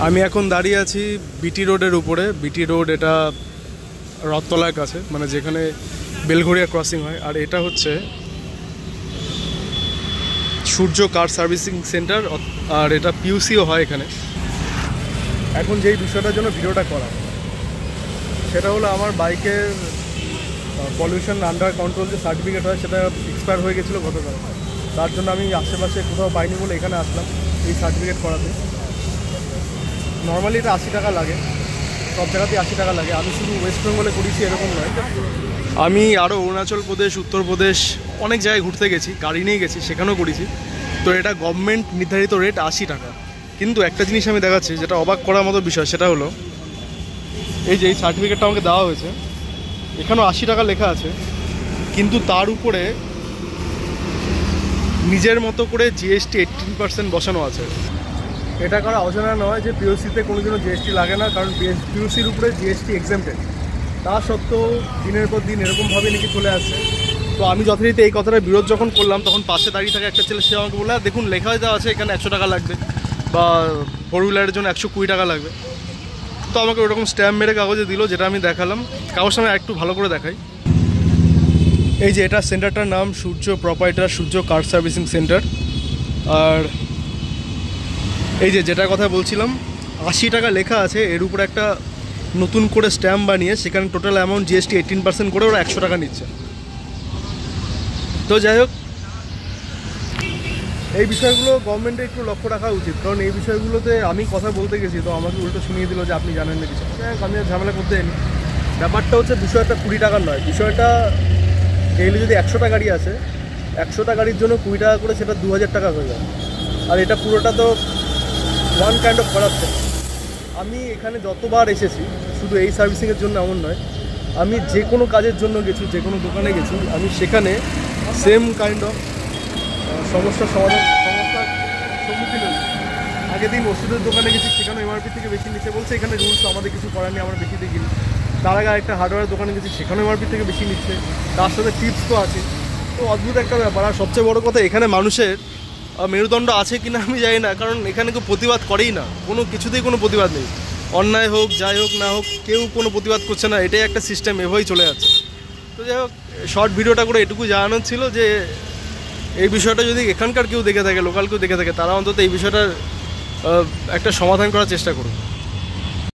আমি এখন দাঁড়িয়ে আছি বিটি রোডের উপরে। বিটি রোড এটা রথতলার কাছে, মানে যেখানে বেলঘড়িয়া ক্রসিং হয়। আর এটা হচ্ছে সূর্য কার সার্ভিসিং সেন্টার, আর এটা পিউসিও হয় এখানে। এখন যেই বিষয়টার জন্য ভিডিওটা করা সেটা হলো আমার বাইকের পলিউশন আন্ডার কন্ট্রোল যে সার্টিফিকেট হয় সেটা এক্সপায়ার হয়ে গেছিলো গতকাল। তার জন্য আমি আশেপাশে কোথাও পাইনি বলে এখানে আসলাম এই সার্টিফিকেট করাতে। নর্মালি এটা 80 টাকা লাগে, সব জায়গাতেই 80 টাকা লাগে। আমি শুধু ওয়েস্ট বেঙ্গলে করেছি এরকম নয়, আমি আরও অরুণাচল প্রদেশ, উত্তরপ্রদেশ অনেক জায়গায় ঘুরতে গেছি, গাড়ি নিয়ে গেছি, সেখানেও করেছি। তো এটা গভর্নমেন্ট নির্ধারিত রেট 80 টাকা। কিন্তু একটা জিনিস আমি দেখাচ্ছি যেটা অবাক করার মতো বিষয়, সেটা হলো এই যে এই সার্টিফিকেটটা আমাকে দেওয়া হয়েছে, এখানেও 80 টাকা লেখা আছে, কিন্তু তার উপরে নিজের মতো করে জিএসটি 18% বসানো আছে। এটা করা অজানা নয় যে পিওসিতে কোনোদিনও জিএসটি লাগে না, কারণ পিওসির উপরে জিএসটি এক্সেম্পটেড। তা সত্ত্বেও দিনের পর দিন এরকমভাবে নাকি চলে আসছে। তো আমি যথারীতি এই কথাটার বিরোধ যখন করলাম, তখন পাশে দাঁড়িয়ে থাকা একটা ছেলে, সে আমাকে বললো দেখুন লেখা হয়ে দেওয়া আছে এখানে 100 টাকা লাগবে, বা ফোর হুইলারের জন্য 120 টাকা লাগবে। তো আমাকে ওরকম স্ট্যাম্প মেরে কাগজে দিল, যেটা আমি দেখালাম। কাগজটা আমি একটু ভালো করে দেখাই। এই যে এটা সেন্টারটার নাম সূর্য প্রপাইটার সূর্য কার সার্ভিসিং সেন্টার। আর এই যে যেটার কথা বলছিলাম, 80 টাকা লেখা আছে, এর উপরে একটা নতুন করে স্ট্যাম্প বানিয়ে সেখানে টোটাল অ্যামাউন্ট জিএসটি 18% করে ওরা 100 টাকা নিচ্ছে। তো যাই হোক, এই বিষয়গুলো গভর্নমেন্টের একটু লক্ষ্য রাখা উচিত, কারণ এই বিষয়গুলোতে আমি কথা বলতে গেছি তো আমাকে উল্টো শুনিয়ে দিল যে আপনি জানেন না কিছু। আমি ঝামেলা করতে এনি। ব্যাপারটা হচ্ছে বিষয়টা 20 টাকার নয়, বিষয়টা ডেইলি যদি 100টা গাড়ি আছে, 100টা গাড়ির জন্য 20 টাকা করে, সেটা 2000 টাকা হয়ে যায়। আর এটা পুরোটা তো ওয়ান কাইন্ড অফ করাপশন। আমি এখানে যতবার এসেছি, শুধু এই সার্ভিসিংয়ের জন্য এমন নয়, আমি যে কোনো কাজের জন্য গেছি, যে কোনো দোকানে গেছি, আমি সেখানে সেম কাইন্ড অফ সমস্যার সম্মুখীন হয়েছি। আগের দিন ওষুধের দোকানে গেছি, সেখানে এমআরপি থেকে বেশি নিচে বলছে, এখানে রুলস আমাদের কিছু করার নেই, আমরা বেশি দিয়ে কিনি। তার আগে একটা হার্ডওয়্যার দোকানে গেছি, সেখানে এমআরপি থেকে বেশি নিচ্ছে, তার সাথে টিপস তো আছে। তো অদ্ভুত একটা ব্যাপার। আর সবচেয়ে বড় কথা, এখানে মানুষের মেরুদণ্ড আছে কিনা আমি জানি না, কারণ এখানে কেউ প্রতিবাদ করেই না, কোনো কিছুতেই কোনো প্রতিবাদ নেই। অন্যায় হোক, যাই হোক না হোক, কেউ কোনো প্রতিবাদ করছে না, এটাই একটা সিস্টেম, এভাবেই চলে যাচ্ছে। তো যাই হোক, শর্ট ভিডিওটা করে এটুকু জানানোর ছিল যে এই বিষয়টা যদি এখানকার কেউ দেখে থাকে, লোকাল কেউ দেখে থাকে, তারা অন্তত এই বিষয়টার একটা সমাধান করার চেষ্টা করুন।